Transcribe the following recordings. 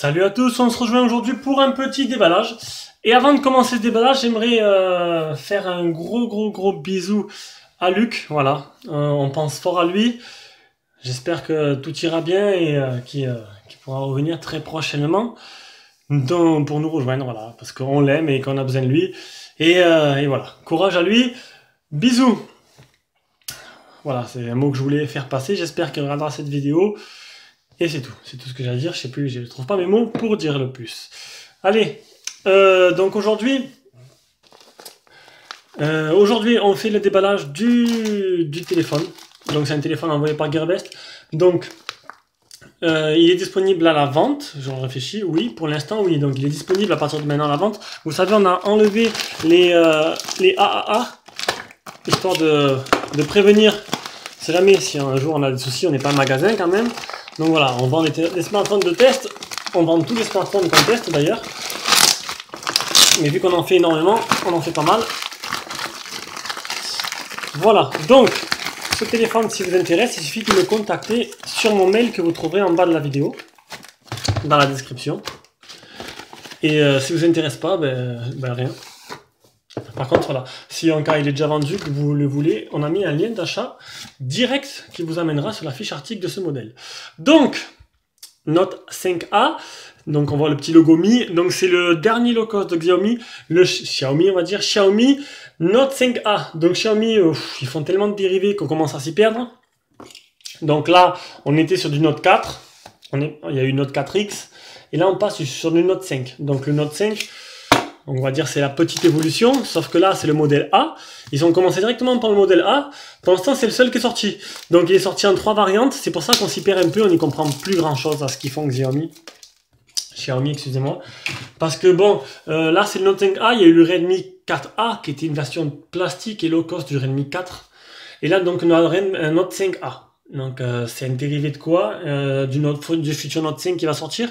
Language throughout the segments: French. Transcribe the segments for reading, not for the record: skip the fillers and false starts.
Salut à tous, on se rejoint aujourd'hui pour un petit déballage. Et avant de commencer ce déballage, j'aimerais faire un gros bisou à Luc. Voilà, on pense fort à lui. J'espère que tout ira bien et qu'il pourra revenir très prochainement pour nous rejoindre. Voilà, parce qu'on l'aime et qu'on a besoin de lui. Et voilà, courage à lui. Bisous. Voilà, c'est un mot que je voulais faire passer. J'espère qu'il regardera cette vidéo. Et c'est tout ce que j'ai à dire. Je sais plus, je ne trouve pas mes mots pour dire le plus. Allez, donc aujourd'hui, on fait le déballage du téléphone. Donc c'est un téléphone envoyé par Gearbest. Donc il est disponible à la vente. J'en réfléchis, oui, pour l'instant oui. Donc il est disponible à partir de maintenant à la vente. Vous savez, on a enlevé les AAA histoire de prévenir. Si jamais si un jour on a des soucis, on n'est pas un magasin quand même. Donc voilà, on vend les smartphones de test, on vend tous les smartphones qu'on teste d'ailleurs. Mais vu qu'on en fait énormément, on en fait pas mal. Voilà, donc ce téléphone, si vous intéresse, il suffit de me contacter sur mon mail que vous trouverez en bas de la vidéo, dans la description. Et si vous intéresse pas, ben rien. Par contre, voilà, si en cas il est déjà vendu, que vous le voulez, on a mis un lien d'achat direct qui vous amènera sur la fiche article de ce modèle. Donc, Note 5A, donc on voit le petit logo Mi, donc c'est le dernier low cost de Xiaomi, le Xiaomi on va dire, Xiaomi Note 5A. Donc Xiaomi, ils font tellement de dérivés qu'on commence à s'y perdre. Donc là, on était sur du Note 4, il y a eu Note 4X, et là on passe sur du Note 5. Donc le Note 5... on va dire c'est la petite évolution, sauf que là c'est le modèle A. Ils ont commencé directement par le modèle A. Pour l'instant c'est le seul qui est sorti. Donc il est sorti en 3 variantes. C'est pour ça qu'on s'y perd un peu. On n'y comprend plus grand chose à ce qu'ils font Xiaomi. Xiaomi, excusez-moi. Parce que bon, là c'est le Note 5A. Il y a eu le Redmi 4A qui était une version plastique et low cost du Redmi 4. Et là donc on a un Note 5A. Donc c'est un dérivé de quoi du futur Note 5 qui va sortir.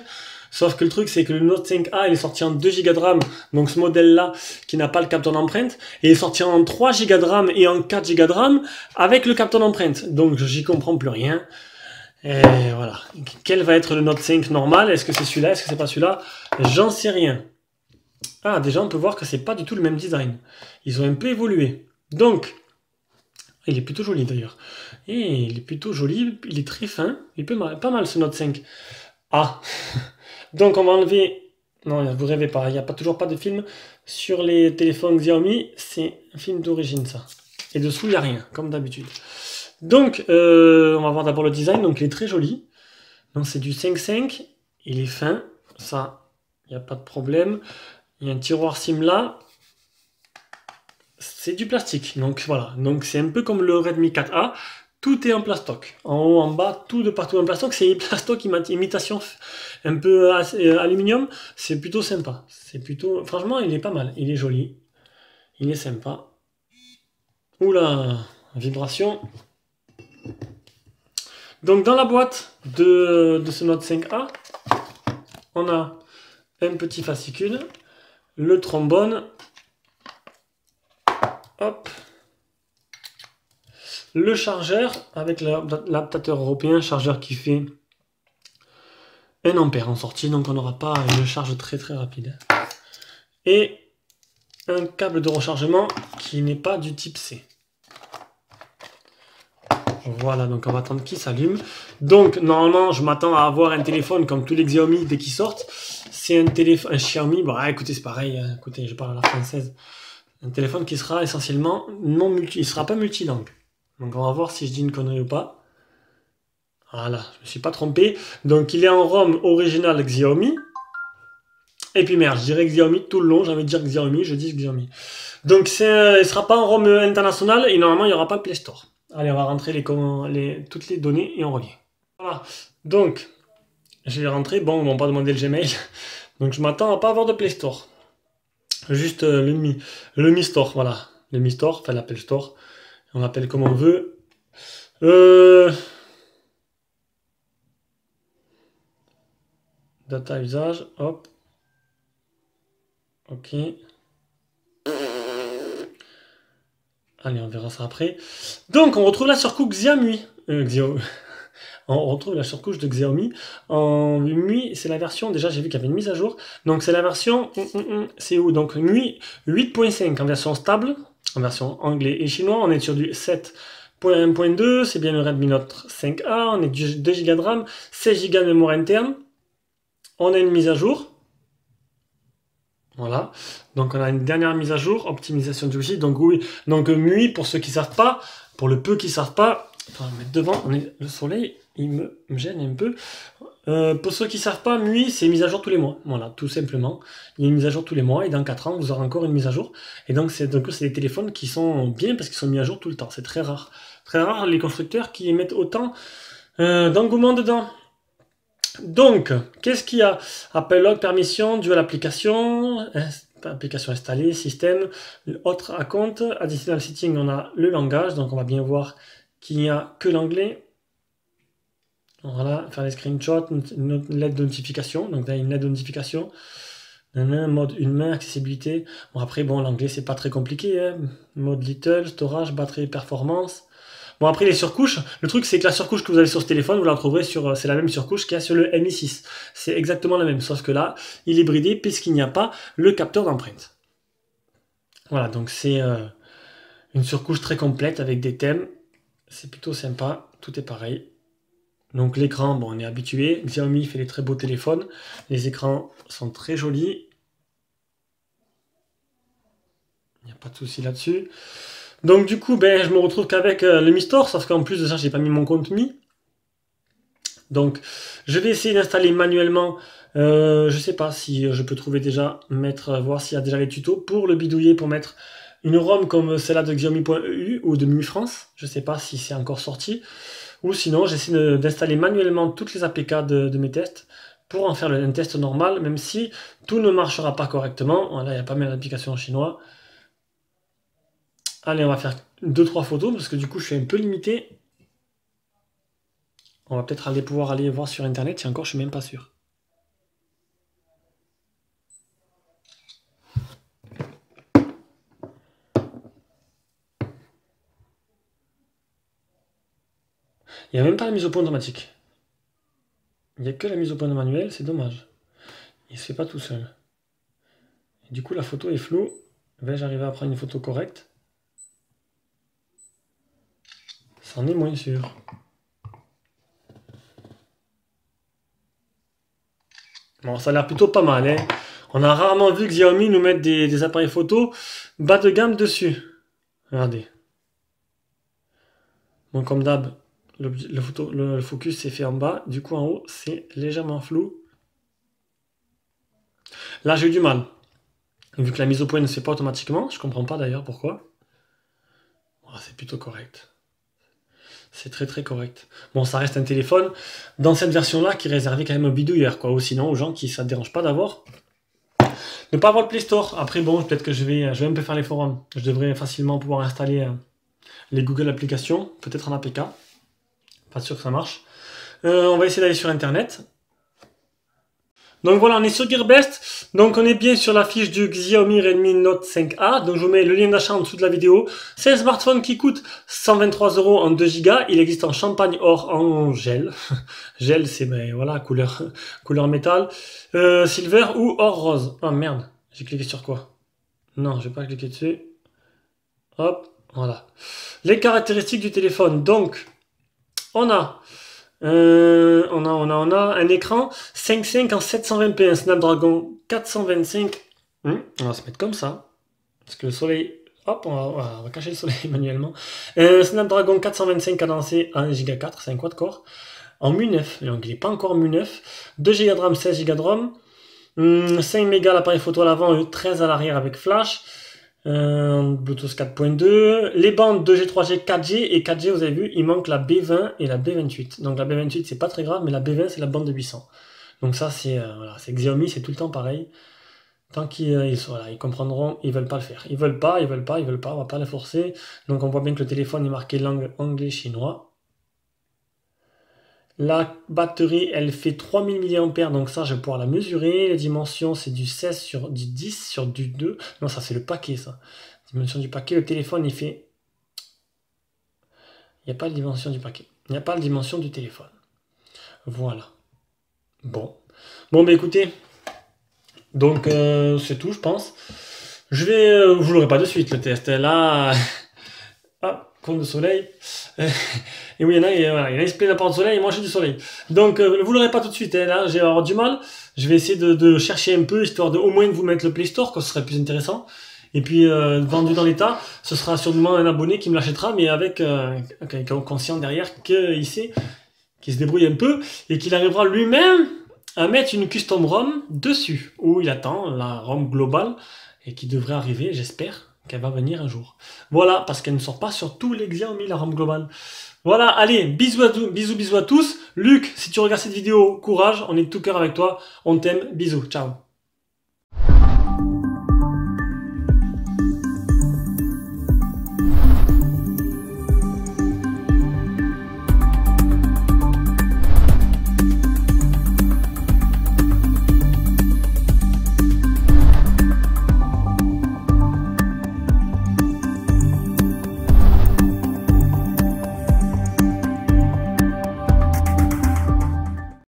Sauf que le truc, c'est que le Note 5A, il est sorti en 2 Go de RAM, donc ce modèle-là, qui n'a pas le capteur d'empreinte, et il est sorti en 3 Go de RAM et en 4 Go de RAM, avec le capteur d'empreinte. Donc, j'y comprends plus rien. Et voilà. Quel va être le Note 5 normal? Est-ce que c'est celui-là? Est-ce que c'est pas celui-là? J'en sais rien. Ah, déjà, on peut voir que c'est pas du tout le même design. Ils ont un peu évolué. Donc, il est plutôt joli d'ailleurs. Et il est plutôt joli, il est très fin, il est pas mal ce Note 5. Ah donc on va enlever, non vous rêvez pas, il n'y a toujours pas de film sur les téléphones Xiaomi, c'est un film d'origine ça. Et dessous il n'y a rien, comme d'habitude. Donc on va voir d'abord le design, donc il est très joli. Donc c'est du 5.5, il est fin, ça, il n'y a pas de problème. Il y a un tiroir SIM là, c'est du plastique, donc voilà. Donc c'est un peu comme le Redmi 4A. Tout est en plastoc. En haut, en bas, tout de partout en plastoc. C'est plastoc imitation un peu aluminium. C'est plutôt sympa. C'est plutôt... franchement, il est pas mal. Il est joli. Il est sympa. Oula, vibration. Donc, dans la boîte de ce Note 5A, on a un petit fascicule, le trombone. Hop. Le chargeur avec l'adaptateur européen, chargeur qui fait 1 ampère en sortie, donc on n'aura pas une charge très rapide. Et un câble de rechargement qui n'est pas du type C. Voilà, donc on va attendre qu'il s'allume. Donc normalement, je m'attends à avoir un téléphone comme tous les Xiaomi dès qu'ils sortent. C'est un téléphone, un Xiaomi, bon écoutez c'est pareil, écoutez je parle à la française. Un téléphone qui sera essentiellement non multi, il sera pas multilangue. Donc on va voir si je dis une connerie ou pas. Voilà, je me suis pas trompé. Donc il est en ROM original Xiaomi. Et puis merde, je dirais Xiaomi tout le long, j'ai envie de dire Xiaomi, je dis Xiaomi. Donc il ne sera pas en ROM international et normalement il n'y aura pas le Play Store. Allez, on va rentrer toutes les données et on revient. Voilà, donc je vais rentrer. Bon, ils m'ont pas demandé le Gmail. Donc je m'attends à pas avoir de Play Store. Juste le Mi Store, voilà. Le Mi Store, enfin l'Apple Store. On l'appelle comme on veut. Data usage, hop. Ok. Allez, on verra ça après. Donc, on retrouve là sur coup Xiaomi. on retrouve la surcouche de Xiaomi. En MUI, c'est la version, déjà j'ai vu qu'il y avait une mise à jour. Donc c'est la version, c'est où? Donc MUI 8.5 en version stable, en version anglais et chinois. On est sur du 7.1.2, c'est bien le Redmi Note 5A. On est du 2 Go de RAM, 16 Go de mémoire interne. On a une mise à jour. Voilà, donc on a une dernière mise à jour, optimisation du wifi. Donc oui, donc MUI, pour ceux qui ne savent pas, pour le peu qui ne savent pas, attends, on va mettre devant, le soleil, il me gêne un peu. Pour ceux qui ne savent pas, MUI, c'est mise à jour tous les mois. Voilà, tout simplement. Il y a une mise à jour tous les mois, et dans 4 ans, vous aurez encore une mise à jour. Et donc c'est des téléphones qui sont bien parce qu'ils sont mis à jour tout le temps. C'est très rare. Très rare les constructeurs qui mettent autant d'engouement dedans. Donc, qu'est-ce qu'il y a? Apple log, permission, dual application, application installée, système, autre account, additional setting, on a le langage, donc on va bien voir qu'il n'y a que l'anglais. Voilà, faire les screenshots, une LED de notification, donc là une LED de notification, mode une main, accessibilité. Bon après, bon, l'anglais c'est pas très compliqué, hein. Mode little, storage, batterie, performance. Bon après les surcouches, le truc c'est que la surcouche que vous avez sur ce téléphone, vous la retrouverez sur, c'est la même surcouche qu'il y a sur le Mi 6. C'est exactement la même, sauf que là, il est bridé puisqu'il n'y a pas le capteur d'empreinte. Voilà, donc c'est une surcouche très complète avec des thèmes. C'est plutôt sympa, tout est pareil. Donc l'écran, bon on est habitué, Xiaomi fait des très beaux téléphones, les écrans sont très jolis. Il n'y a pas de souci là-dessus. Donc du coup, ben, je me retrouve qu'avec le Mi Store, sauf qu'en plus de ça, j'ai pas mis mon compte Mi. Donc, je vais essayer d'installer manuellement. Je sais pas si je peux trouver déjà, voir s'il y a déjà les tutos pour le bidouiller, pour mettre une ROM comme celle-là de Xiaomi.eu ou de MUI France. Je sais pas si c'est encore sorti. Ou sinon, j'essaie d'installer manuellement toutes les APK de mes tests pour en faire un test normal, même si tout ne marchera pas correctement. Voilà, il y a pas mal d'applications en chinois. Allez, on va faire 2-3 photos parce que du coup, je suis un peu limité. On va peut-être pouvoir aller voir sur internet, si encore je suis même pas sûr. Il n'y a même pas la mise au point automatique. Il n'y a que la mise au point manuel, c'est dommage. Il se fait pas tout seul. Et du coup la photo est floue. Vais-je arriver à prendre une photo correcte? C'en est moins sûr. Bon, ça a l'air plutôt pas mal, hein. On a rarement vu que Xiaomi nous mette des appareils photo bas de gamme dessus. Regardez. Bon, comme d'hab, le focus s'est fait en bas. Du coup, en haut, c'est légèrement flou. Là, j'ai eu du mal. Vu que la mise au point ne se fait pas automatiquement. Je comprends pas d'ailleurs pourquoi. Oh, c'est plutôt correct. C'est très très correct. Bon, ça reste un téléphone dans cette version-là qui est réservé quand même aux bidouilleurs, quoi. Ou sinon aux gens qui ça ne dérange pas d'avoir. Ne pas avoir le Play Store. Après, bon, peut-être que je vais un peu faire les forums. Je devrais facilement pouvoir installer les Google applications, peut-être en APK. Pas sûr que ça marche. On va essayer d'aller sur Internet. Donc voilà, on est sur Gearbest. Donc on est bien sur la fiche du Xiaomi Redmi Note 5A. Donc je vous mets le lien d'achat en dessous de la vidéo. C'est un smartphone qui coûte 123 € en 2 Go. Il existe en champagne or en gel. Gel, c'est ben, voilà, couleur métal. Silver ou or rose. Oh merde, j'ai cliqué sur quoi? Non, je vais pas cliquer dessus. Hop, voilà. Les caractéristiques du téléphone. Donc, on a un écran 5.5 en 720p, un Snapdragon 425. On va se mettre comme ça. Parce que le soleil. Hop, on va cacher le soleil manuellement. Snapdragon 425 cadencé à 1 Go 4, c'est un quad-core. En MU 9, donc il n'est pas encore MU 9. 2 Go de RAM, 16 Go de ROM. 5 mégas l'appareil photo à l'avant, 13 à l'arrière avec flash. Bluetooth 4.2, les bandes 2G, 3G, 4G, et 4G vous avez vu, il manque la B20 et la B28. Donc la B28 c'est pas très grave, mais la B20 c'est la bande de 800. Donc ça c'est voilà, c'est Xiaomi, c'est tout le temps pareil. Tant qu'ils voilà, ils comprendront, ils veulent pas le faire. Ils veulent pas, on va pas les forcer. Donc on voit bien que le téléphone est marqué langue anglais-chinois. La batterie, elle fait 3000 mAh, donc ça, je vais pouvoir la mesurer. Les dimensions, c'est du 16 sur du 10 sur du 2. Non, ça, c'est le paquet, ça. Dimension du paquet, le téléphone, il fait... Il n'y a pas de dimension du paquet. Il n'y a pas de dimension du téléphone. Voilà. Bon. Bon, bah écoutez. Donc, c'est tout, je pense. Je vais... vous l'aurez pas de suite, le test. Là... Ah, compte de soleil. Et oui, voilà, il y en a qui se plaignent de la porte de soleil et moi j'ai du soleil. Donc, vous l'aurez pas tout de suite. Hein, là, j'ai avoir du mal. Je vais essayer de chercher un peu, histoire de au moins de vous mettre le Play Store, que ce serait plus intéressant. Et puis, vendu dans l'état, ce sera sûrement un abonné qui me l'achètera, mais avec quelqu'un conscient derrière qu'il sait, qu'il se débrouille un peu, et qu'il arrivera lui-même à mettre une custom ROM dessus, où il attend la ROM globale, et qui devrait arriver, j'espère, qu'elle va venir un jour. Voilà, parce qu'elle ne sort pas sur tous les Xiaomi, la ROM globale. Voilà, allez, bisous à tous. Luc, si tu regardes cette vidéo, courage, on est de tout cœur avec toi, on t'aime, bisous, ciao.